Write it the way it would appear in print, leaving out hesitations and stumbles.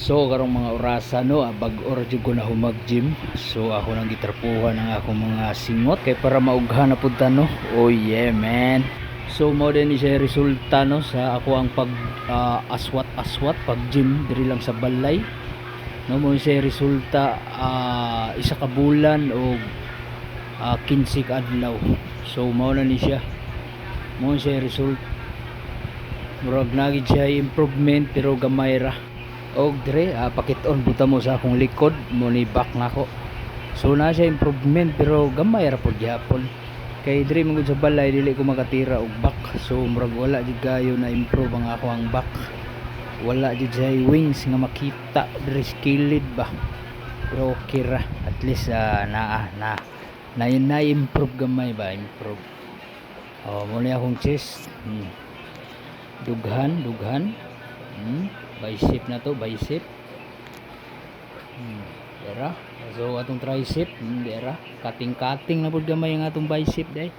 So karong mga orasa no, bag-o jud ko na humag-gym. So ako nang gitrapuhan ng akong mga singot kay para maughan na pud ta no. Oh yeah man. So mo din ni siya resulta no sa ako ang pag aswat-aswat pag gym diri lang sa balay. No mo siya resulta isa ka bulan o 15 ka adlaw. So mao na ni siya. Mo siya result. Murag nagid siya improvement pero gamay ra. Og dire pakit-on buta mo sa akong likod mo ni back nako. So na siya improvement pero gamay ra pud gyapon. Kay dire man sa balay dili ko makatira og back. So murag wala jud kayo na improve ang ako ang back. Wala jud say wings nga makita dire skilled ba. Pero okay ra at least na improve gamay ba improve. Oh mo ni akong chest. Dughan bicep na to bicep dera so atong tricep dera cutting na pud gamay ang atong bicep day